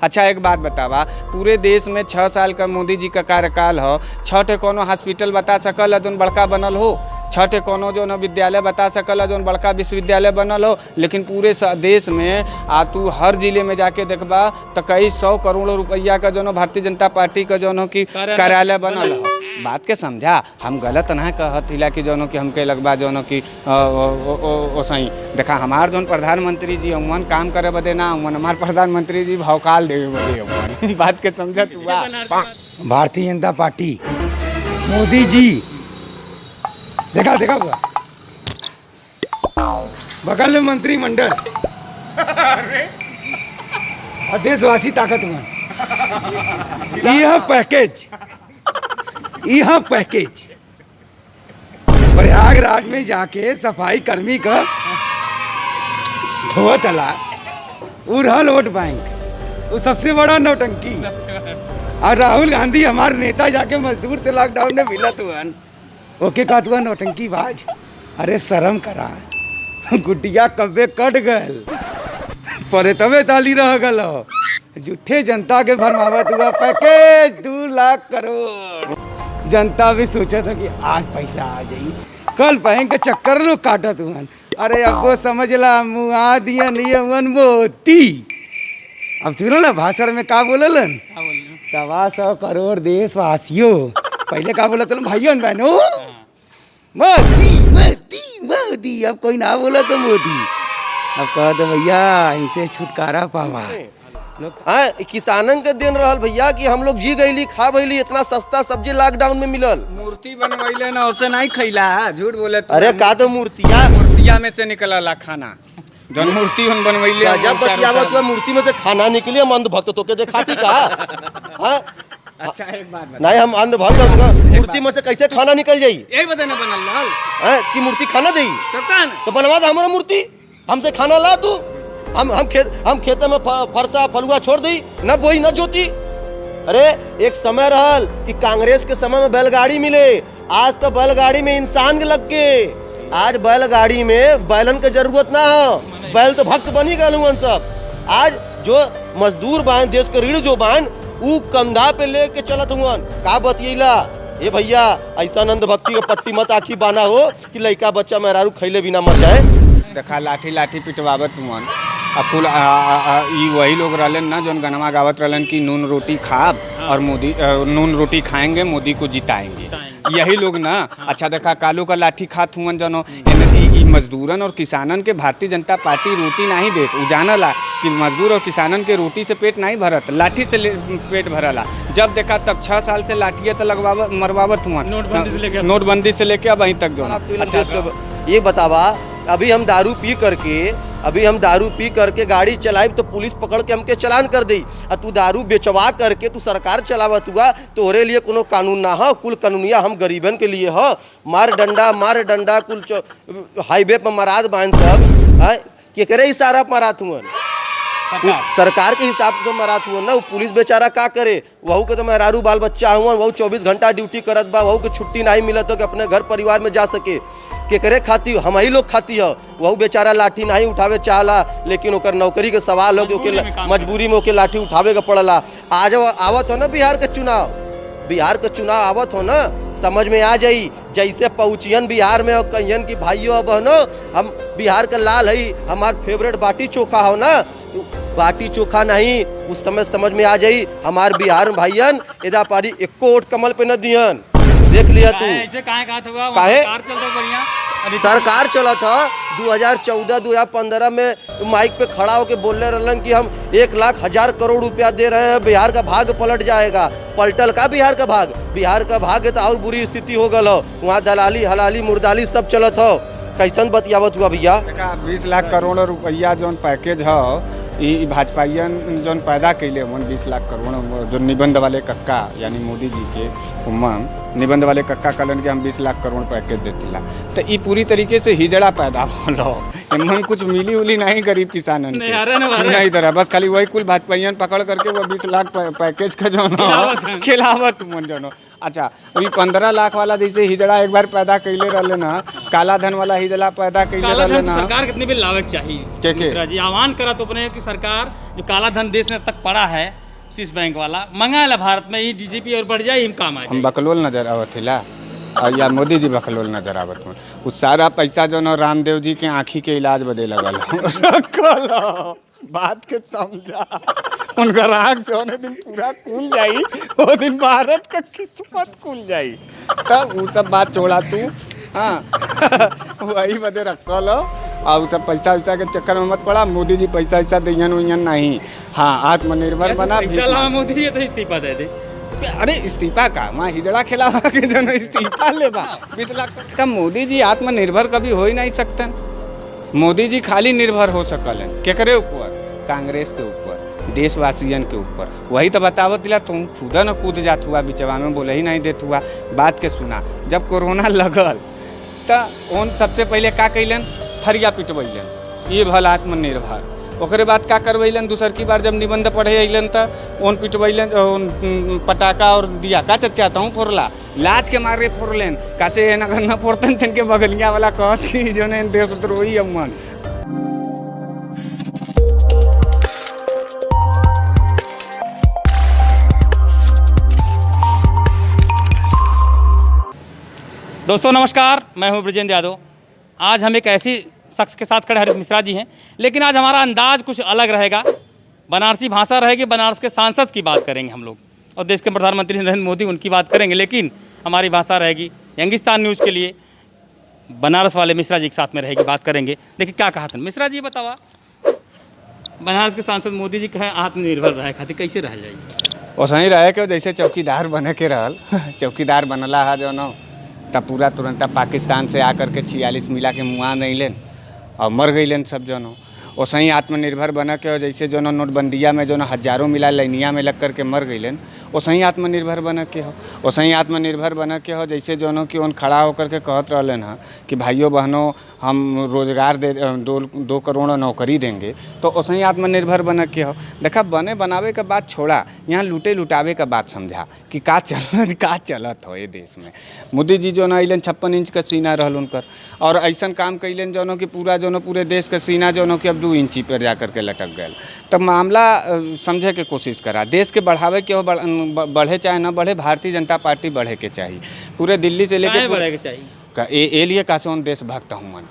अच्छा एक बात बतावा, पूरे देश में 6 साल का मोदी जी का कार्यकाल हो, 6 ठे कोनो हॉस्पिटल बता सकल जोन बड़का बनल हो, 6 ठे कोनो जो न विद्यालय बता सकल जोन बड़का विश्वविद्यालय बनल हो, लेकिन पूरे देश में तू हर जिले में जाके देखबा तो कई 100 करोड़ रुपया का जो भारतीय जनता पार्टी का जो कि कार्यालय बनल हो। बात के समझा, हम गलत ना कहतिला कि जो कि हमके लगबा जो कि सही देखा हमार जोन प्रधानमंत्री जी अमन काम करे बदे ना अमन, हमार प्रधानमंत्री जी भौकाल देवे बदे अमन। बात के समझा तू। भारतीय जनता पार्टी मोदी जी देखा देखा हुआ बगल में मंत्रिमंडल और देशवासी ताकतवर, यह पैकेज प्रयागराज में जाके सफाई कर्मी का धोतला उड़ल वोट बैंक, वो सबसे बड़ा नौटंकी। और राहुल गांधी हमारे नेता जाके मजदूर से लॉकडाउन में मिला तुअन, ओके का तुअन नौटंकी बाज। अरे शर्म करा, गुड्डिया कब्बे कट गल परे तबे ताली रह गल, झूठे जनता के भरमावत हुआ पैकेज 2 लाख करोड़। जनता भी सोचा था कि आज पैसा आ जाई, कल बैंक के चक्कर लो काटत हुआ। अरे अब वो समझ ला मुआ दिया नियमन मोती। अब सुनो ना भाषण में का बोलन, 125 करोड़ देशवासियों, पहले का बोला था भाइयों बहनों, मोदी मोदी मोदी, अब कोई ना बोला तो मोदी। अब कह दो भैया इनसे छुटकारा पावा। हाँ, किसानन के दिन रहल भैया कि हम लोग जी गईली खा भईली, इतना सस्ता सब्जी लॉकडाउन में मिलल। मूर्ति बनवाइले ना उसे नहीं खैला, झूठ बोले। अरे का तो मूर्तिया में से निकला खाना, जन मूर्ति हम बनवाइले। जब बतियावत हुआ मूर्ति में से खाना निकली, हम अंधभक्त तो के दिखाती का। हाँ? अच्छा एक बात नहीं, हम अंधभक्त मूर्ति में से कैसे खाना निकल जाई? यही बता ना बनल लाल कि मूर्ति खाना देई तो बनवा दे हमारा मूर्ति, हमसे खाना ला तू। हम खेत में फरसा फलुआ छोड़ दी, न बोई न जोती। अरे एक समय रहल कि कांग्रेस के समय में बैलगाड़ी मिले, आज तो बैलगाड़ी में इंसान के लग के। आज बैलगाड़ी में बैलन के जरूरत ना हो, बैल तो भक्त बनी गए सब। आज जो मजदूर बान, देश के रीढ़ जो बान, ऊ कंधा पे लेके चलत हुआ। का बतियला ए भैया, ऐसा नंद भक्ति के पट्टी मत आखी बाना हो कि लड़का बच्चा मेहरारू खैले बिना मर जाए। देखा लाठी लाठी पिटवावत हुआ। अब कुल वही लोग रहलन ना जो गनमा गावत रहलन कि नून रोटी खाब और मोदी नून रोटी खाएंगे मोदी को जिताएंगे, यही लोग ना। अच्छा देखा कालू का लाठी खात हुआ जनो, मजदूरन और किसानन के भारतीय जनता पार्टी रोटी नहीं देत। उ जानला कि मजदूर और किसानन के रोटी से पेट नहीं भरत, लाठी से पेट भरला। जब देखा तब 6 साल से लाठिया तो लगवावत मरवावत हुआ, नोटबंदी से लेके अब वहीं तक जो। अच्छा ये बतावा, अभी हम दारू पी करके गाड़ी चलाई तो पुलिस पकड़ के हमके चलान कर दी। और तू दारू बेचवा करके तू सरकार चलावत हुआ, तोहरे लिए कोनो कानून ना हो, कुल कानूनिया हम गरीबन के लिए हो। मार डंडा कुल हाईवे पर मराद बांध सब केकरे इशारा पर मरात हुआ, सरकार के हिसाब से मरात हुआ ना। वो पुलिस बेचारा का करे, वहू के तो मेहरारू बाल बच्चा हुआ, वहू 24 घंटा ड्यूटी करत बा, वहू के छुट्टी नहीं मिलत हो कि अपने घर परिवार में जा सके। केकरे खाती हम ही लोग खाती हो, वहू बेचारा लाठी नहीं उठावे चाहला, लेकिन ओकर नौकरी के सवाल हो कि मजबूरी में ओके लाठी उठावे के पड़ला। आज आवत हो ना बिहार का चुनाव आवत हो ना, समझ में आ जाई। जैसे पहुँचियन बिहार में और कहियन की भाइयों बहनों, हम बिहार का लाल है, हमार फेवरेट बाटी चोखा हो ना, बाटी चोखा नहीं, उस समय समझ में आ जाई हमार बिहार भाइयन एदा पारी एको वोट कमल पे न दियन। देख लिया तू काहे सरकार चला था 2014-2015 में माइक पे खड़ा होके बोलने रहलन कि हम 1,00,000 करोड़ रुपया दे रहे हैं, बिहार का भाग पलट जाएगा। पलटल का बिहार का भाग तो और बुरी स्थिति हो गल हो। वहाँ दलाली हलाली मुर्दाली सब चलत हो। कैसन बतियावत हुआ भैया? 20 लाख करोड़ रुपया जो पैकेज है भाजपाइयन जो पैदा कैले हुआ 20 लाख करोड़, जो निबंध वाले कक्का यानी मोदी जी के निबंध वाले कक्का कलन के हम 20 लाख करोड़ पैकेज देती ला, तो ये पूरी तरीके से हिजड़ा पैदा होलो। मन कुछ मिली उली नहीं गरीब किसानन नहीं, अरे ना, अरे। नहीं तरह बस खाली वही कुल भाजपाइयन पकड़ करके वो 20 लाख पैकेज का जो न खिलावत मन जो न। अच्छा वही 15 लाख वाला जैसे हिजड़ा एक बार पैदा कैले रहले ना, काला धन वाला हिजड़ा पैदा कैले काला रहले धन ना। सरकार कितने भी लाभक चाहिए के? मिश्रा जी आह्वान करा तो अपने कि सरकार जो काला धन देश में तक पड़ा है स्विस बैंक वाला मंगा ला भारत में, ये डीजीपी और बढ़ जाए, हम काम आ हम जाए। बकलोल नजर आवत हिला और या मोदी जी बकलोल नजर आवत हूँ। वो सारा पैसा जो न रामदेव जी के आँखी के इलाज बदे लगल रखल बात के समझा। उनका आँख जो है दिन पूरा खुल जाई, वो दिन भारत का किस्मत खुल जाई। तब वो सब बात छोड़ा तू, हाँ वही बदे रखल और वो सब पैसा वैसा के चक्कर में मत पड़ा। मोदी जी पैसा वैसा दियन उयन नहीं, हाँ आत्मनिर्भर बना। पैसा लावा मोदी जी तो इस्तीफा दे दे। अरे इस्तीफा का वहाँ हिजड़ा खिलावा के जो न इस्तीफा लेबा 20 लाख का। मोदी जी आत्मनिर्भर कभी हो ही नहीं सकते। मोदी जी खाली निर्भर हो सकल है केकरे ऊपर? कांग्रेस के ऊपर, देशवासियन के ऊपर। वही तो बतावत दिला, तुम खुदा न कूद जात हुआ बिचवा में, बोले ही नहीं देत हुआ। बात के सुना, जब कोरोना लगल तो उन सबसे पहले का कैलन? थरिया पिटवैलन, ये भल आत्मनिर्भर। ओकरे बाद का करवैलन? दूसर की बार जब निबंध पढ़े अलन तो उन पिटवैलन, पटाखा और दिया का चाहता हूँ फोड़ला, लाज के मारे फोड़लन। कासे अगर न फोड़तन तन के बगलिया वाला कहत कि जो ने देशद्रोही अमन। दोस्तों नमस्कार, मैं हूं ब्रजेंद्र यादव। आज हम एक ऐसी शख्स के साथ खड़े, हरीश मिश्रा जी हैं, लेकिन आज हमारा अंदाज कुछ अलग रहेगा। बनारसी भाषा रहेगी, बनारस के सांसद की बात करेंगे हम लोग और देश के प्रधानमंत्री नरेंद्र मोदी उनकी बात करेंगे, लेकिन हमारी भाषा रहेगी यंगिस्तान न्यूज़ के लिए बनारस वाले मिश्रा जी के साथ में रहेगी, बात करेंगे। देखिए क्या कहा था मिश्रा जी, बतावा बनारस के सांसद मोदी जी कहे आत्मनिर्भर रहे खातिर कैसे रह जाएगी? वैसे ही रहे कि जैसे चौकीदार बने के रहल चौकीदार बनला है जो न, तब पूरा तुरंत पाकिस्तान से आकर के 46 मिला के मुआ नहीं लेन और मर गईलन सब जो न। वैसे ही आत्मनिर्भर बना के जैसे जो न नोटबंदिया में जो न हजारों मिला लाइनिया में लग करके मर गईलन, वैसे ही आत्मनिर्भर बना के हो। वैसे ही आत्मनिर्भर बना के हो जैसे जो न कि उन खड़ा होकर के कहत रहलन हाँ कि भाइयों बहनों हम रोजगार दे 2 करोड़ नौकरी देंगे, तो वैसे ही आत्मनिर्भर बना के हो। देखा बने बनावे का बात छोड़ा, यहाँ लूटे लुटावे का बात समझा कि का चलत हो ये देश में। मोदी जी जो न अलन 56 इंच का सीना रहल उनकर, और ऐसा काम कैलन जो न कि पूरा जो न पूरे देश का सीना जो न कि अब 2 इंची पर जा करके लटक गए। तब मामला समझे के कोशिश करा, देश के बढ़ावे के हो, बढ़े चाहे ना बढ़े, भारतीय जनता पार्टी बढ़े के चाहिए। पूरे दिल्ली से लेके बढ़े के चाहिए ए लिए का से उन देशभक्त हूँ मन,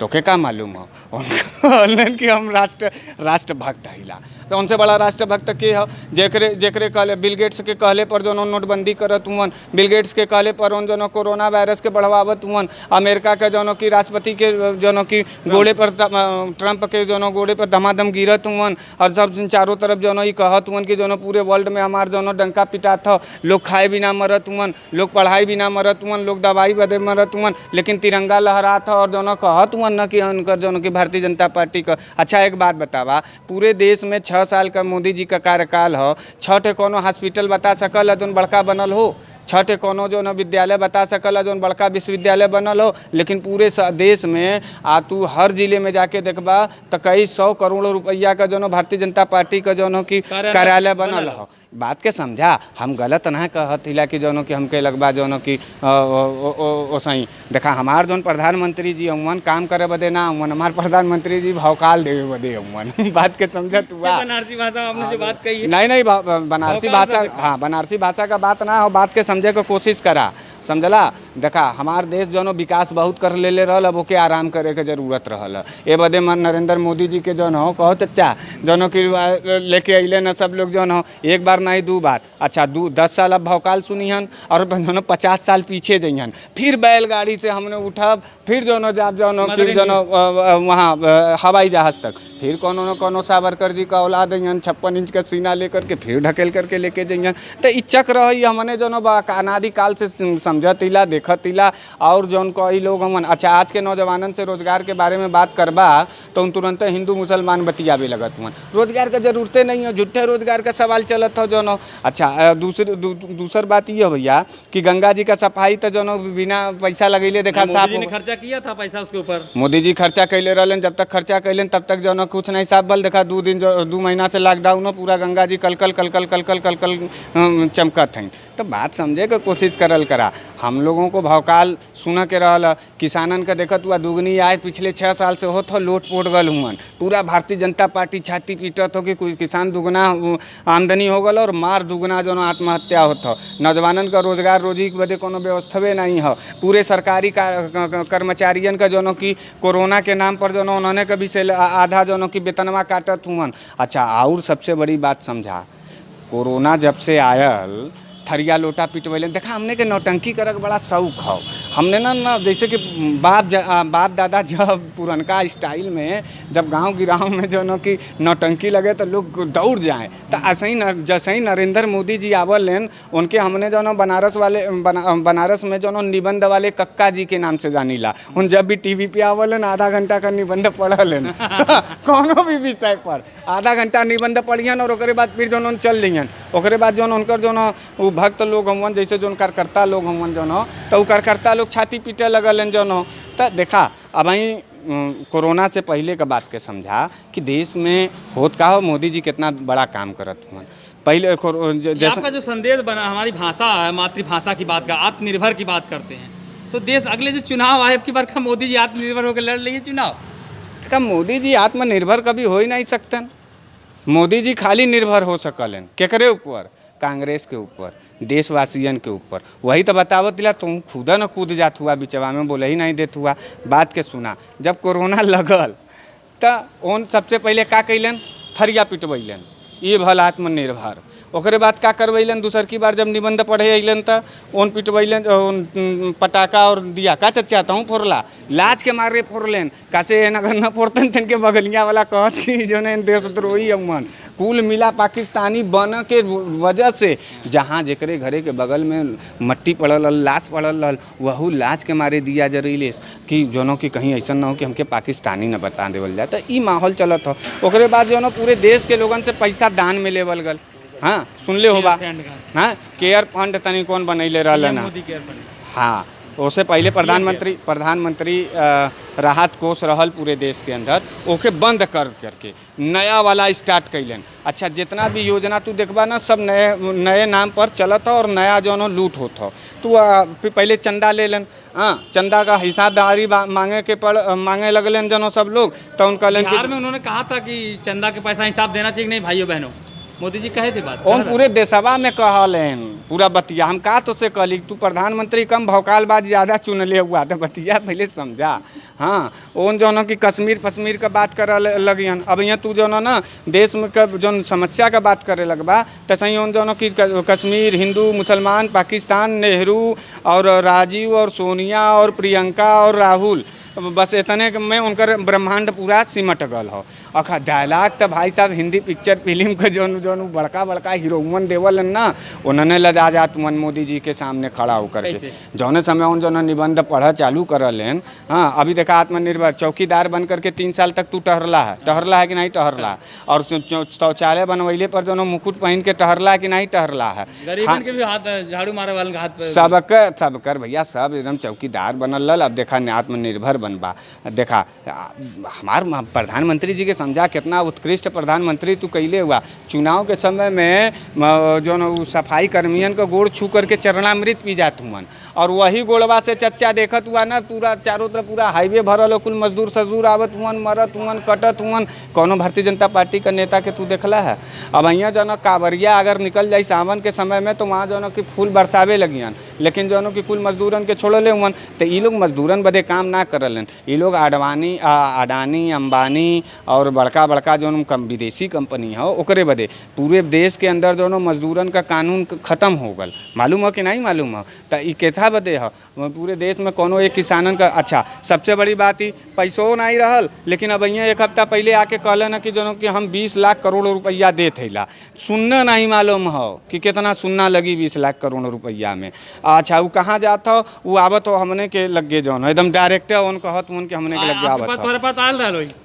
तो के का मालूम हो उनके कि हम राष्ट्रभक्त हिला। तो उनसे बड़ा राष्ट्रभक्त के हो जेकरे कहले बिल गेट्स के कहले पर जो नोटबंदी करत हुआ, बिल गेट्स के कहले पर उन जो कोरोना वायरस के बढ़ावत हुआ, अमेरिका के जो कि राष्ट्रपति के जो कि गोड़े पर ट्रंप के जो गोड़े पर धमाधम गिरत हुआ, और सब चारों तरफ जो ये कहत हुआ कि जो पूरे वर्ल्ड में हमार जो डंका पिटात हो, लोग खाए बिना मरत हुआ, लोग पढ़ाई बिना मरत हुआ, लोग दवाई बदे मरत हुआ, लेकिन तिरंगा लहरात हो और जो कहत हुआ न कि उनकर जो कि भारतीय जनता पार्टी का। अच्छा एक बात बतावा, पूरे देश में 6 साल का मोदी जी का कार्यकाल हो, 6 ठे कोनो हॉस्पिटल बता सकल है जो बड़का बनल हो, 6 ठे कोनो जो न विद्यालय बता सकल है जो बड़का विश्वविद्यालय बनल हो, लेकिन पूरे देश में तू हर जिले में जाके देखबा तो कई 100 करोड़ रुपया का जो न भारतीय जनता पार्टी का जो न कि कार्यालय बनल हो। बात के समझा, हम गलत ना कहत हिला कि जो कि हमके लगबा जो न कि ओसही देखा हमार जो प्रधानमंत्री जी अमन काम करे बदे ना अमन, हमार प्रधानमंत्री जी भौकाल देवे बदे अमन। बात के समझत हुआ। बनारसी भाषा आपने जो बात कही है, नहीं बनारसी भाषा, हाँ बनारसी भाषा का बात ना हो, बात के समझे को कोशिश करा, समझला। देखा हमार देश जो विकास बहुत कर ले रहल, अब ओके आराम करे के जरूरत रहल। ए बदे मन नरेंद्र मोदी जी के जो हो कहो चच्चा जो कि लेके अले न सब लोग जो हो, एक बार नहीं 2 बार, अच्छा 10 साल अब भौकाल सुनिहन और जो 50 साल पीछे जइहन, फिर बैलगाड़ी से हमने उठब, फिर जो जाब जो वहाँ हवाई जहाज़ तक, फिर कोनो न कोनो सावरकर जी का औलाद अइहन 56 इंच का सीना लेकर के फिर ढकेल करके लेके जइहन। तो ई चक्र रही हमने जो अनादि काल से समझतिला देखतिला और जौन कई लोग हमन। अच्छा, आज के नौजवानन से रोजगार के बारे में बात करबा तो तुरंत हिंदू मुसलमान बतियावे लगत हुआ। रोजगार का जरूरते नहीं है, झूठे रोजगार का सवाल चलत हो जौन। अच्छा, दूसर बात ये भैया कि गंगा जी का सफाई तो जौन बिना पैसा लगैले देखा साफ मोदी जी ने खर्चा किया था पैसा उसके ऊपर। मोदी जी खर्चा कैले रहलन, जब तक खर्चा कैलन तब तक जौन कुछ नहीं साफ बल देखा। 2 महीना से लॉकडाउन हो, पूरा गंगा जी कल कल चमकत हैं। तो बात समझे के कोशिश करल करा। हम लोगों को भौकाल सुन के रहल, किसानन का देखत हुआ दुगनी आय पिछले 6 साल से होत हो, लोट पोट गल हुआ। पूरा भारतीय जनता पार्टी छाती पीटत हो कि कोई किसान दुगना आमदनी हो गल और मार दुगना जो आत्महत्या होत हो। नौजवानन का रोजगार रोजी के बदे कोनो व्यवस्था नहीं हो। पूरे सरकारी कर्मचारियन का जो कि कोरोना के नाम पर जो उन्होंने कभी से आधा जो कि वेतनवा काटत हुआ। अच्छा, और सबसे बड़ी बात समझा, कोरोना जब से आयल थरिया लोटा पिटवैले देखा। हमने के नौटंकी करक बड़ा शौक हो। हमने ना जैसे कि बाप दादा जब पुरनका स्टाइल में जब गांव गिराव में जो न कि नौटंकी लगे तो लोग दौड़ जाएं, तो ऐसे ही जैसे ही नरेंद्र मोदी जी आवल लेन उनके हमने जो न बनारस में जो न निबंध वाले कक्का जी के नाम से जानीला। उन जब भी टीवी पे आवल आधा घंटा का निबंध पढ़ल कोनो भी विषय पर आधा घंटा निबंध पढ़ियन और ओकरे बाद फिर जो चल जइयन। ओकरे बाद जो उनकर जो न भक्त लोग हमन जैसे जो कार्यकर्ता लोग हमन जो तो कार्यकर्ता लोग छाती पीटे लगल जो तो देखा। अब वहीं कोरोना से पहले का बात के समझा कि देश में होत का हो, मोदी जी कितना बड़ा काम करत हुआ। पहले जैसा आपका जो संदेश बना, हमारी भाषा है, मातृभाषा की बात का, आत्मनिर्भर की बात करते हैं, तो देश अगले जो चुनाव आए की बार का मोदी जी आत्मनिर्भर होकर लड़ लेंगे चुनाव। का मोदी जी आत्मनिर्भर कभी हो ही नहीं सकते। मोदी जी खाली निर्भर हो सकलन केकरे ऊपर? कांग्रेस के ऊपर, देशवासियन के ऊपर। वही तो बतावत दिला, तुम खुदा न कूद जात हुआ बिचवा में, बोले ही नहीं देत हुआ। बात के सुना, जब कोरोना लगल तो उन सबसे पहले का कैलन? थरिया पिटवैलन, ये भल आत्मनिर्भर। ओकरे बाद का करवैलन? दूसर की बार जब निबंध पढ़े अलन तो उन पिटवैलन, पटाखा और दिया का चाहता हूँ फोड़ला, लाज के मारे फोड़लन। कैसे अगर न फोड़तन तन के बगलिया वाला कहत कि जो ने देशद्रोही अमन कुल मिला पाकिस्तानी बन के वजह से, जहाँ जेकरे घरे के बगल में मट्टी पड़ल लाश पड़ल वहू लाज के मारे दिया जरीले कि जो कि कहीं ऐसा ना हो कि हमके पाकिस्तानी न बता देवल जाए। तो ई माहौल चलत हो। ओकरे बाद जो पूरे देश के लोगन से पैसा दान में लेवल गल। हाँ, सुनले होबा। हाँ, केयर फंड तनी कौन बनैले रहल ना। हाँ, उससे पहले प्रधानमंत्री राहत कोष रहल पूरे देश के अंदर, ओके बंद करके नया वाला स्टार्ट कैलन। अच्छा, जितना भी योजना तू देखबा ना सब नए नाम पर चलत हो और नया जो लूट होत हो। तू पहले चंदा ले लेन, हाँ, चंदा का हिस्सादारी मांगे लगलन जनो सब लोग। तो उनका बिहार में उन्होंने कहा था कि चंदा के पैसा हिसाब देना चाहिए नहीं भाइयों बहनों, मोदी जी कहे थे बात। उन पूरे देशवा में कहलन पूरा बतिया। हम का तो से कहली तू प्रधानमंत्री कम भौकालबाज ज़्यादा चुन ले हुआ, तो बतिया पहले समझा। हाँ, उन जो कि कश्मीर का बात कर लगियन। अब यहाँ तू जो ना देश में जो समस्या का बात करे लगबा, तो सही उन जो कि कश्मीर, हिंदू मुसलमान, पाकिस्तान, नेहरू और राजीव और सोनिया और प्रियंका और राहुल, बस इतने में उनकर ब्रह्मांड पूरा सिमट गल हो। अखा डायलॉग तो भाई साहब हिंदी पिक्चर फिल्म के जो बड़का हीरोइन देवल ना, उन्होंने लजा जात मन मोदी जी के सामने खड़ा होकर के जौने समय उन जो निबंध पढ़ा चालू करलेन। हाँ, अभी देखा आत्मनिर्भर चौकीदार बन करके 3 साल तक तू टहरला है कि नहीं टहरला? और शौचालय बनवैले पर जो मुकुट पहन के टहरला है कि नहीं टहरला है? गरीबन के भी हाथ झाड़ू मारे वाले हाथ पे सबकर भैया सब एकदम चौकीदार बनल। अब देखा आत्मनिर्भर बनबा। देखा हमार प्रधानमंत्री जी के समझा कितना उत्कृष्ट प्रधानमंत्री तू कैले हुआ। चुनाव के समय में जो सफाई कर्मियन का गोड़ छू करके चरणामृत पी जात हुआ, और वही गोड़वा से चच्चा देखत हुआ ना पूरा चारों तरफ पूरा हाईवे भरल हो, कुल मजदूर सजदूर आवत हुआ, मरत हुआ, कटत हुआ। कोनो भारतीय जनता पार्टी का नेता के तू देखला है? अब यहाँ जो कांवरिया अगर निकल जाए सावन के समय में तो वहाँ जो कि फूल बरसावे लगियन, लेकिन जो कि कुल मजदूरन के छोड़ले हुआ। तो ये लोग मजदूरन बदे काम ना करल रहलन। ये लोग अडानी अंबानी और बड़का बड़का जो विदेशी कंपनी है ओकरे बदे पूरे देश के अंदर जो मजदूरन का कानून ख़त्म हो गल। मालूम है कि नहीं मालूम है? तो ये कैसा बदे है पूरे देश में कोनो एक किसानन का। अच्छा, सबसे बड़ी बात ही पैसों नहीं रहल, लेकिन अब यहाँ एक हफ्ता पहले आके कहलन कि जो कि हम 20 लाख करोड़ रुपया देते ला। सुनना नहीं मालूम हो कि कितना सुनना लगी 20 लाख करोड़ रुपया में। अच्छा, वो कहाँ जात हो? वो आवत हो हमने के लगे जो एकदम डायरेक्ट उन कहत उन के हमने के लगे आवत हो।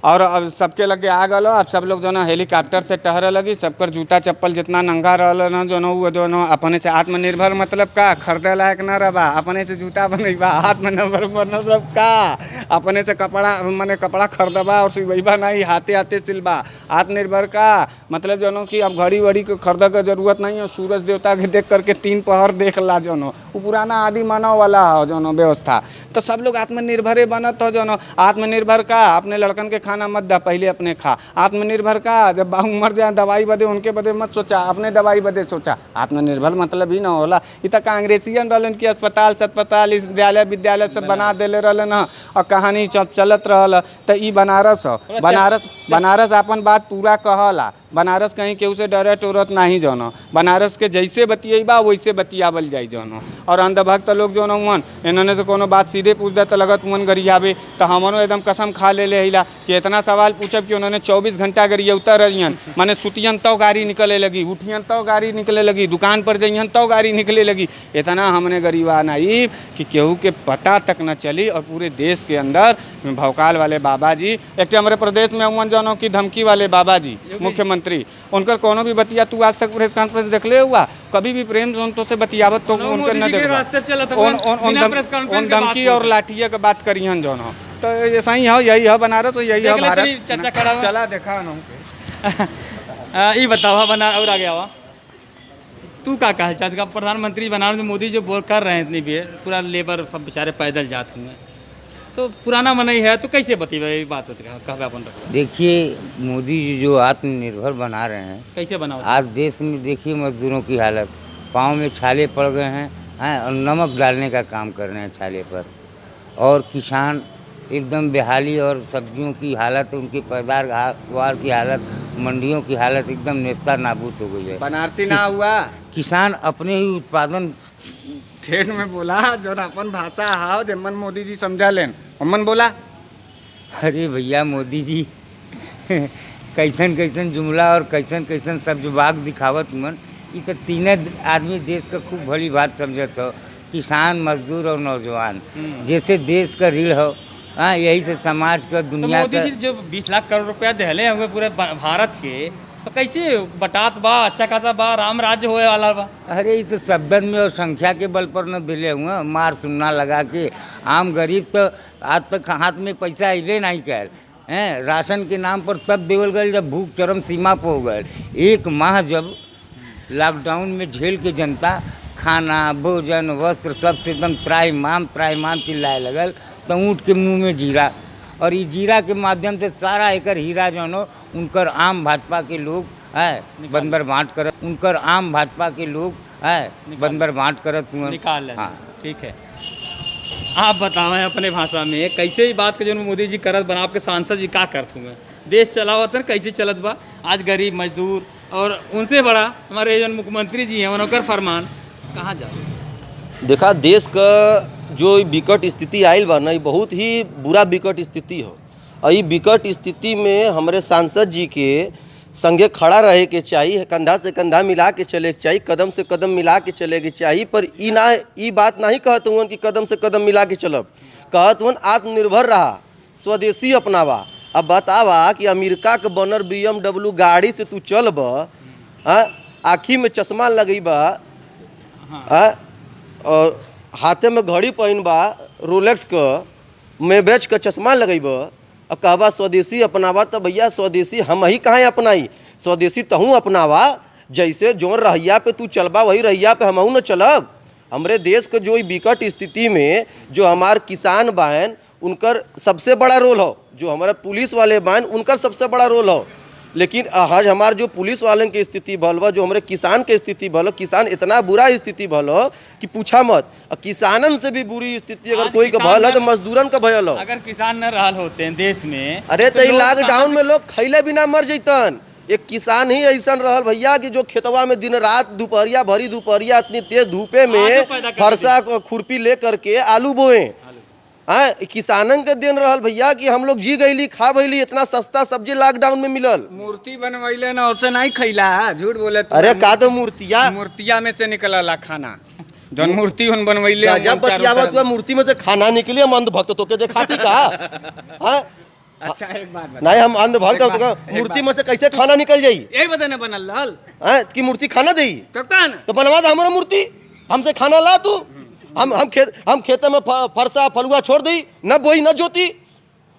और अब सबके लगे आ गलो। अब सब लोग जो ना हेलीकॉप्टर से टहरे लगी, सबकर जूता चप्पल जितना नंगा रहल ना जो ना अपने से आत्मनिर्भर मतलब का खरीदे लायक न रहा, अपने से जूता बनैबा, आत्मनिर्भर मतलब का अपने से कपड़ा माने कपड़ा खरीदबा और सिलबा नहीं, हाथे हाथे सिलबा। आत्मनिर्भर का मतलब जो कि अब घड़ी वड़ी के खरीदे के जरूरत नहीं है, सूरज देवता के देख करके 3 पहर देख ला जो वो पुराना आदि मानव वाला हो जो व्यवस्था। तो सब लोग आत्मनिर्भर बनत हो जो आत्मनिर्भर का अपने लड़कन के खाना मत दा, पहले अपने खा। आत्मनिर्भर का जब बाहू मर जाए दवाई बदे उनके बदे मत सोचा, अपने दवाई बदे सोचा। आत्मनिर्भर मतलब ही ना होला। ये तो कांग्रेसियन रहलन कि अस्पताल सस्पताल विद्यालय विद्यालय सब बना देले रहलन और कहानी चलत रहल। तो ई बनारस अपन बात पूरा कहला। बनारस कहीं केहू से डरे टोरत नहीं जो बनारस के जैसे बतियबा वैसे बतियावल जाई जो। और अंधभक्त लोग जो मन इन्होंने से कोनो बात सीधे पूछ दे तो लगत मन गरियाबे। तो हमनो एकदम कसम खा ले हिला कि इतना सवाल पूछब कि उन्होंने 24 घंटा गरियौता रहियन। माने सुतियन तो गाड़ी निकले लगी, उठियन तो गाड़ी निकले लगी, दुकान पर जइयन तो गाड़ी निकले लगी। इतना हमने गरीबा नाइब कि केहू के पता तक न चली। और पूरे देश के अंदर भौकाल वाले बाबा जी, एक हमारे प्रदेश में अमन जानो की धमकी वाले बाबा जी मुख्यमंत्री, उनकर कोनो भी बतिया तू आज तक प्रेस कॉन्फ्रेंस देख ले हुआ कभी भी प्रेम जोन से बतियावत तो उनके न देख धमकी और लाठिया के बात करियन जो हो। तो ऐसा ही हो, यही है बनारस, यही है भारत। चला देखा ये बताओ बना और आ गया हुआ तू का कहा चाहता प्रधानमंत्री बनारस मोदी जो बोल कर रहे हैं इतनी भी पूरा लेबर सब बेचारे पैदल जाते हुए तो पुराना मनई है तो कैसे बतेबे ये बात कहबे अपन? देखिए मोदी जी जो आत्मनिर्भर बना रहे हैं, कैसे बनाओ? आज देश में देखिए मजदूरों की हालत, पाँव में छाले पड़ गए हैं और नमक डालने का काम कर रहे हैं छाले पर। और किसान एकदम बेहाली और सब्जियों की हालत, उनकी पैदावार की हालत, मंडियों की हालत एकदम नेस्ता नाबूद हो गई है। बनारसी ना हुआ किसान अपने ही उत्पादन ठेठ में बोला जो अपन भाषा हाव जमन मोदी जी समझा लेन अमन बोला। अरे भैया मोदी जी कैसन कैसन जुमला और कैसन कैसन सब जवाब दिखावत मन। ये तो तीनों आदमी देश का खूब भली बात समझत हो, किसान मजदूर और नौजवान। जैसे देश का रीढ़ हो, हाँ यही से समाज का दुनिया तो मोदी जी जो 20 लाख करोड़ रुपया दहले हुए पूरे भारत के, तो कैसे बटात बा अच्छा खासा बा राम राज्य होए वाला बा? अरे ये तो शब्दन में और संख्या के बल पर न दिले हुए, मार सुनना लगा के आम गरीब तो आज तक हाथ में पैसा अबे नहीं कर हैं। राशन के नाम पर तब देवल गए जब भूख चरम सीमा पर हो गए। 1 माह जब लॉकडाउन में झेल के जनता खाना भोजन वस्त्र सबसे एकदम त्राहिमाम चिल्लाए लगल, तो ऊँट के मुँह में जीरा, और ये जीरा के माध्यम से सारा एकर हीरा जो नो उनकर आम भाजपा के लोग है बंदर बांट कर, उनकर आम भाजपा के लोग है बंदर बांट करत हुए निकाल। हाँ ठीक है, आप बतावें अपने भाषा में कैसे ही बात के जो मोदी जी करत बना आपके सांसद जी का करत हुए देश चलावत है कैसे चलत बा? आज गरीब मजदूर और उनसे बड़ा हमारे जो मुख्यमंत्री जी हैं उनकर फरमान कहाँ जा? देखा देश का जो विकट स्थिति आयल बा ना, बहुत ही बुरा विकट स्थिति हो। और ये विकट स्थिति में हमारे सांसद जी के संगे खड़ा रहे के चाहिए, कंधा से कंधा मिला के चले के चाहिए, कदम से कदम मिला के चले के चाहिए। पर ई बात नहीं कहत हुन कि कदम से कदम मिला के चलब, कहत हुन आत्मनिर्भर रहा, स्वदेशी अपनावा। अब बतावा कि अमेरिका के बनर BMW गाड़ी से तू चलब, आँखी में चश्मा लगेबा, और हाथे में घड़ी पहनबा रोलेक्स क, मेबेच का चश्मा लगेब, और कहबा स्वदेशी अपनावा। तो भैया स्वदेशी हम ही कहाँ अपनाई, स्वदेशी तहूँ अपनावा। जैसे जो रहिया पे तू चलबा वही रहिया पे हमहू न चलब। हमरे देश के जो विकट स्थिति में जो हमार किसान बाहन उनकर सबसे बड़ा रोल हो, जो हमारा पुलिस वाले बाहन उनकर सबसे बड़ा रोल हो। लेकिन आज हमार जो पुलिस वालन की स्थिति भल बा, जो हमारे किसान के स्थिति भल, किसान इतना बुरा स्थिति भल कि पूछा मत। किसानन से भी बुरी स्थिति अगर कोई का भल है तो मजदूरन का भयल हो। अगर किसान न रहल होते हैं देश में, अरे तो लोग लॉकडाउन में लोग खैले बिना मर जैतन। एक किसान ही ऐसा रहल भैया कि जो खेतवा में दिन रात दोपहरिया भरी दोपहरिया इतनी तेज धूपे में फरसा खुरपी ले करके आलू बोए। हाँ, किसानन के दिन रहल भैया कि हम लोग जी गईली खा भैली, इतना सस्ता सब्जी लॉकडाउन में मिलल। मूर्ति बनवैले ना उससे नहीं खैला, झूठ बोले तू। अरे का तो मूर्तिया में से निकलला खाना, जौन मूर्ति उन बनवैले जब बतियावत हुआ मूर्ति में से खाना निकले। हम अंधभक्त तो के दिखाती का? हाँ? अच्छा एक बात बता। नहीं हम अंधभक्त हो तो मूर्ति में से कैसे खाना निकल जाई? यही बता ना बनल लाल कि मूर्ति खाना देई कप्तान तो बनवा दे हमारा मूर्ति, हमसे खाना ला तू। हम खेते में फरसा फलुआ छोड़ दी, न बोई न जोती।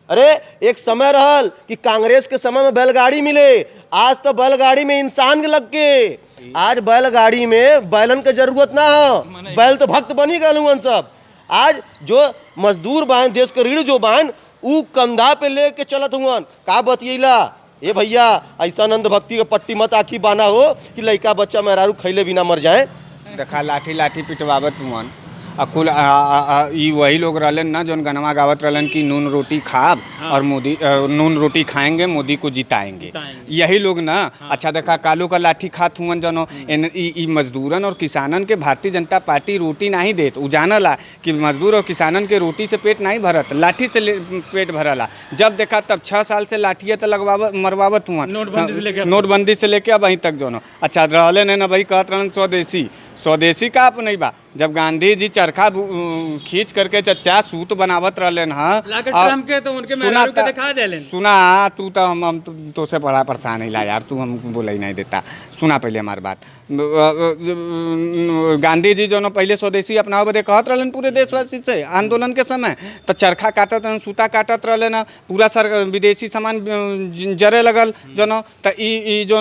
अरे एक समय रहल कि कांग्रेस के समय में बैलगाड़ी मिले, आज तो बैलगाड़ी में इंसान लग के। आज बैलगाड़ी में बैलन के जरूरत ना हो, बैल तो भक्त बनी गए सब। आज जो मजदूर बाहन देश के रीढ़ जो बाहन ऊ कंधा पे लेके चलत हुआ का बतियला। ए भैया ऐसा नंद भक्ति के पट्टी मत आखी बाना हो कि लड़का बच्चा मेहरारू खैले बिना मर जाए। देखा लाठी लाठी पिटवावत हुअन अकुल ई वही लोग रहलन ना जौन गनवा गावत रहलन कि नून रोटी खाब और मोदी नून रोटी खाएंगे मोदी को जिताएंगे। यही लोग ना। अच्छा देखा कालू का लाठी खात हुअन जनो ई मजदूरन और किसानन के भारतीय जनता पार्टी रोटी नहीं देत। उ जानला कि मजदूर और किसानन के रोटी से पेट नहीं भरत, लाठी से पेट भरला। जब देखा तब 6 साल से लाठिया तो लगवावत मरवावत हुआ नोटबंदी से लेके अब वहीं तक जो। अच्छा रहले ना भाई कहत रहन स्वदेशी का नहीं बा। जब गांधी जी चरखा खींच करके चच्चा सूत बनावत रहलन सुना तू तो हम तो से बड़ा परेशान है यार, तू हम बोला ही नहीं देता। सुना पहले हमारी बात। गांधी जी जो पहले स्वदेशी अपनावे बदे कहत रहलन पूरे देशवासी से आंदोलन के समय, तो चरखा काटत रहन, सूता काटत रहले ना, पूरा विदेशी सामान जरे लगल जो तो ई जो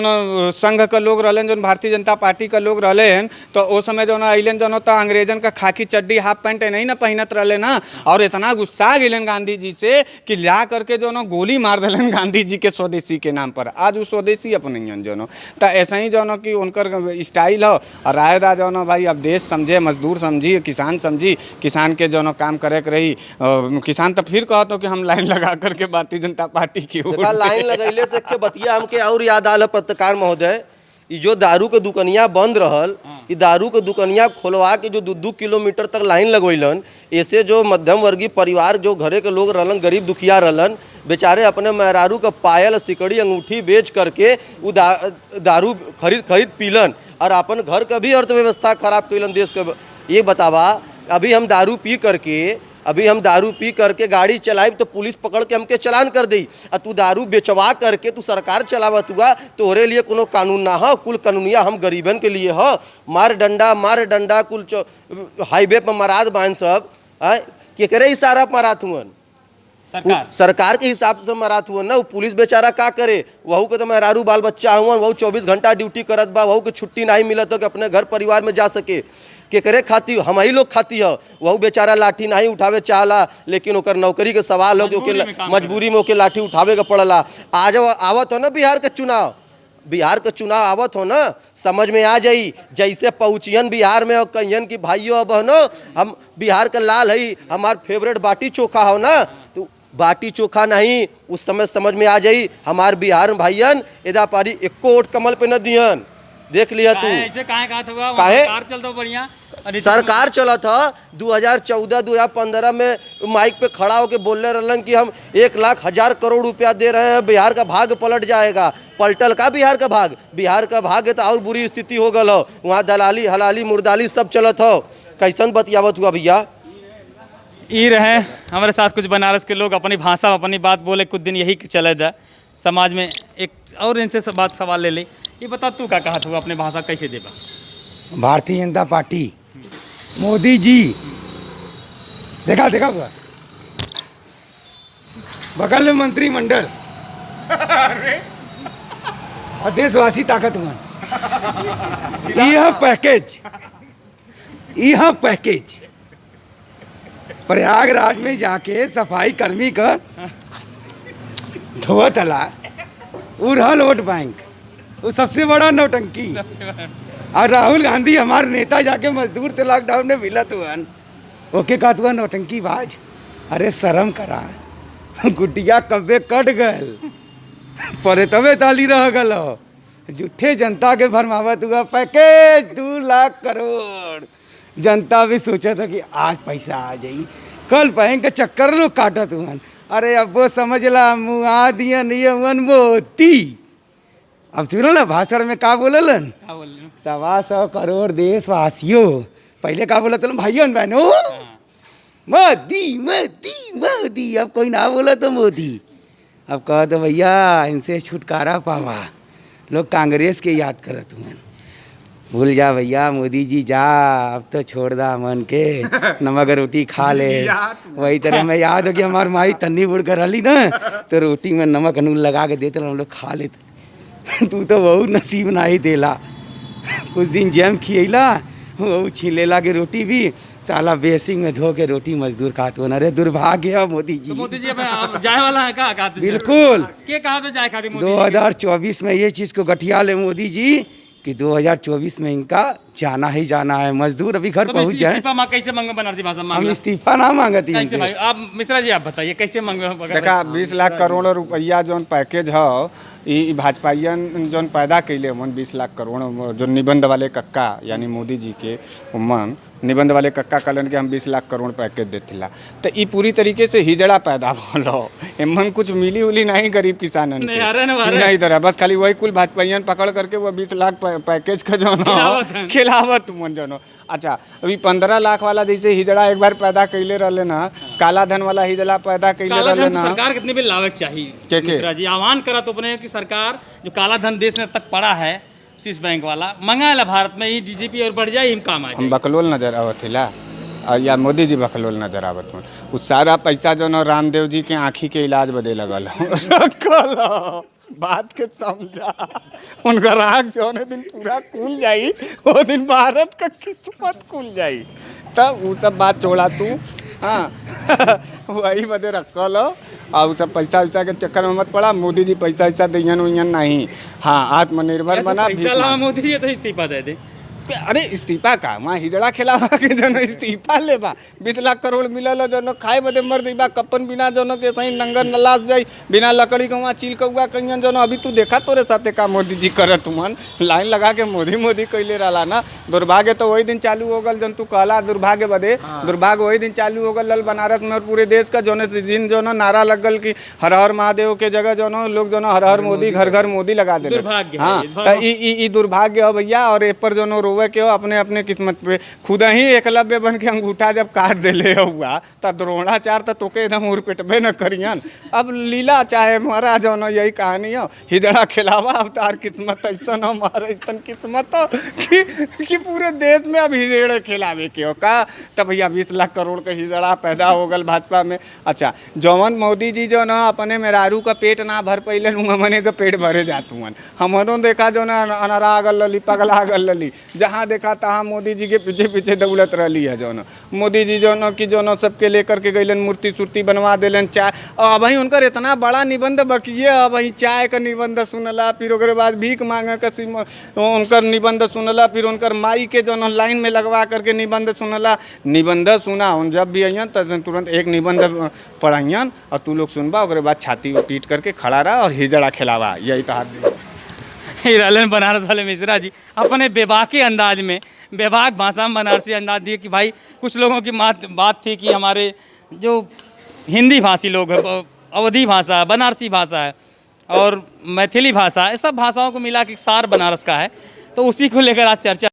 संघ के लोग रहलन, जो भारतीय जनता पार्टी के लोग रहले तो उस समय जो अलन जो तो अंग्रेजन का खाकी चड्डी हाफ पैंट नहीं ना पहनत रहले ना। और इतना गुस्सा गिलन गांधी जी से कि ला करके जो गोली मार दिलन गांधी जी के स्वदेशी के नाम पर। आज वो स्वदेशी अपने जो तो ऐसा ही जो कि उनकर स्टाइल हो। और रायदा जो भाई अब देश समझे, मजदूर समझी, किसान समझी, किसान के जो काम करे के रही। किसान तो फिर कहत हो कि हम लाइन लगा करके भारतीय जनता पार्टी की लाइन लगैले से के बतिया हमके और याद आल पत्रकार महोदय। ये जो दारू के दुकनिया बंद रहल, ये दारू के दुकनिया खोलवा के जो 2-2 किलोमीटर तक लाइन लगवैलन, ऐसे जो मध्यम वर्गीय परिवार जो घरे के लोग रहलन, गरीब दुखिया रहलन, बेचारे अपने मेहरारू का पायल सिकड़ी अंगूठी बेच करके वो दारू खरीद पीलन और अपन घर का भी अर्थव्यवस्था खराब कैलन देश के। ये बतावा अभी हम दारू पी करके गाड़ी चलाई तो पुलिस पकड़ के हमके चलान कर दी। और तू दारू बेचवा करके तू सरकार चलावत हुआ, तोहरे लिए कोनो कानून ना हो, कुल कानूनिया हम गरीबन के लिए हो। मार डंडा कुल हाईवे पर मराद बान सब केकरे इशारा मरात हुअन, सरकार के हिसाब से मरात हुआ ना। वो पुलिस बेचारा का करे, वहू के तो मेहरारू बाल बच्चा हुआ, वहू 24 घंटा ड्यूटी करत बा, वहू के छुट्टी नहीं मिलत हो कि अपने घर परिवार में जा सके। के करे खाती हम ही लोग खाती हो, वहू बेचारा लाठी नहीं उठावे चाहला, लेकिन ओकर नौकरी के सवाल हो कि मजबूरी में ओके लाठी उठावे के पड़ला। आज आवत हो ना बिहार के चुनाव आवत हो ना, समझ में आ जाई। जैसे पहुँचियन बिहार में और कहियन की भाइयों बहनों हम बिहार का लाल है, हमार फेवरेट बाटी चोखा हो ना, तो बाटी चोखा नहीं, उस समय समझ में आ जाई हमार बिहार भाइयन एदा पारी एको वोट कमल पे न दियन। देख लिया तू सरकार चला था 2014-2015 में माइक पे खड़ा होके बोलने रहलन कि हम 1,00,000 करोड़ रुपया दे रहे हैं, बिहार का भाग पलट जाएगा। पलटल का बिहार का भाग है तो और बुरी स्थिति हो गल हो। वहाँ दलाली हलाली मुर्दाली सब चलत हो। कैसन बतियावत हुआ भैया। ई रहे हमारे साथ कुछ बनारस के लोग अपनी भाषा अपनी बात बोले, कुछ दिन यही चले था समाज में। एक और इनसे सवाल ले ली, ये बता तू क्या कहा था अपने भाषा कैसे देबा। भारतीय जनता पार्टी मोदी जी देखा बगल में मंत्रिमंडल और देशवासी ताकत हुआ। यह पैकेज प्रयागराज में जाके सफाई कर्मी का धोवत हला उड़हल वोट बैंक, वो सबसे बड़ा नौटंकी। और राहुल गांधी हमारे नेता जाके मजदूर से लॉकडाउन में मिला तुअन, ओके का तुआ नौटंकी बाज। अरे शर्म करा, गुड्डिया कब्बे कट गल, परे तबे ताली रह गल। झूठे जनता के भरमावत हुआ पैकेज 2 लाख करोड़। जनता भी सोचा था कि आज पैसा आ जाई, कल बैंक का चक्कर लोग काटत हुआ। अरे अब वो समझ ला मुआ दिया नहीं मोती। अब सुनो ना भाषण में का बोललन, 125 करोड़ देशवासियों। पहले का बोला था भाइयों बहनों, मोदी मोदी मोदी। अब कोई ना बोला तो मोदी। अब कह दो भैया इनसे छुटकारा पावा। लोग कांग्रेस के याद करत हुए, भूल जा भैया मोदी जी जा, अब तो छोड़ दा मन के, नमक रोटी खा ले। वही तरह मैं याद हो कि हमारी माई तन्नी बुड़ कर रही ना, तो रोटी में नमक अनून लगा के देते हम लोग खा लेते। तू तो बहुत नसीब ना ही देला, कुछ दिन जैम खियला, वो छीलेला के रोटी भी साला बेसिंग में धो के रोटी मजदूर खाते हो। अरे दुर्भाग्य है मोदी जी। तो मोदी जी अब जाए वाला है का? बिल्कुल, के कहा पे जाए खाती? 2024 में ये चीज़ को गठिया ले मोदी जी कि 2024 में इनका जाना ही जाना है। मजदूर अभी घर पहुंच जाए। इस्तीफा कैसे मांगे बनारसी भाषा में? हम इस्तीफा ना मांगती कैसे भाई? आप मिश्रा जी आप बताइए कैसे मांगे? देखा 20 लाख करोड़ रुपया जौन पैकेज है, ई भाजपाइयन जौन पैदा कैले मन 20 लाख करोड़, जो निबंध वाले कक्का यानी मोदी जी के उमन निबंध वाले कक्का कहलन कि हम 20 लाख करोड़ पैकेज देथिला। तो ई पूरी तरीके से हिजड़ा पैदा भलो, एमन कुछ मिली उली नहीं गरीब किसानन के नहीं तरह, बस खाली वही कुल भाजपाइयन पकड़ करके वो 20 लाख पैकेज का जो ना खिलावत मन जो। अच्छा अभी 15 लाख वाला जैसे हिजड़ा एक बार पैदा कैले रहले ना, काला धन वाला हिजड़ा पैदा कैले रहले ना। सरकार कितने भी लावे चाहिए मिश्रा जी, आह्वान करा तो अपने कि सरकार जो काला धन देश में तक पड़ा है, स्विस बैंक वाला मंगाला भारत में, ही जीडीपी और बढ़ जाए, हम काम आ जाए। हम बकलोल नजर आवत हिला या मोदी जी बकलोल नजर आवत हूँ। उस सारा पैसा जो ना रामदेव जी के आँखी के इलाज बदे लगल बात के समझा, उनका राग जो दिन पूरा खुल जाई, वो दिन भारत का किस्मत खुल जाई। तब वो सब बात छोड़ा तू, हाँ वही बदे रखल और सब पैसा वैसा के चक्कर में मत पड़ा। मोदी जी पैसा वैसा दियन उयन नहीं, हाँ आत्मनिर्भर बना। मोदी जी तो इस्तीफा दे दे। अरे इस्तीफा का वहाँ हिजड़ा खिलावा के जो इस्तीफा लेबा 20 लाख करोड़ मिलल जो खाए बदे मर दीबा कपन बिना जो के सही नंगर नलास जाई, बिना लकड़ी के वहाँ चिल कौआ कहियन जो। अभी तू देखा तोरे साथे का मोदी जी करत मन, लाइन लगा के मोदी मोदी कैले रहा ना। दुर्भाग्य तो वही दिन चालू हो गल जन तू कहला दुर्भाग्य बदे, दुर्भाग्य वही दिन चालू हो गल बनारस में और पूरे देश का जो दिन जो नारा लग गल कि हर हर महादेव के जगह जो लोग जो हर हर मोदी घर घर मोदी लगा दे। हाँ तो दुर्भाग्य हो भैया। और ए पर जो के हो अपने अपने किस्मत पे खुद ही एकलव्य बन के अंगूठा जब काट देले हुआ तब द्रोणाचार तो तोके एकदम उर पिटबे न करियन। अब लीला चाहे मरा जो न, यही कहानी हो। हिजड़ा खिलावा अब तार किस्मत ऐसा न मारे ऐसा किस्मत हो कि पूरे देश में अब हिजड़े खिलावे के हो का। तब भैया 20 लाख करोड़ का हिजड़ा पैदा हो गल भाजपा में। अच्छा जौन मोदी जी जो न अपने मेहरारू का पेट ना भर पैले मने का पेट भरे जातू हमनों देखा जो न अनरा गल लली पगला गल लली, जहाँ देखा तहाँ मोदी जी के पीछे पीछे दौलत रही है। जो मोदी जी जो कि जो सबके लेकर के गईलन, मूर्ति सूर्ति बनवा दिलन। चाय अब वही उनकर इतना बड़ा निबंध बकिए, अब वही चाय का निबंध सुनला, फिर ओकरे बाद भीख मांगे का उनकर निबंध सुनला, फिर उनकर माई के जो लाइन में लगवा करके निबंध सुनला। निबंध सुना उन जब भी अइयन तो तुरंत एक निबंध पढ़ियन और तू लोग सुनबा, ओकरे बाद छाती पीट करके खड़ा रहा और हिजड़ा खिलावा। यही तो हिरालन बनारस वाले मिश्रा जी अपने बेबाकी अंदाज में, बेबाक भाषा में बनारसी अंदाज दिए कि भाई कुछ लोगों की बात थी कि हमारे जो हिंदी भाषी लोग हैं, अवधी भाषा, बनारसी भाषा है और मैथिली भाषा, इस सब भाषाओं को मिला के सार बनारस का है। तो उसी को लेकर आज चर्चा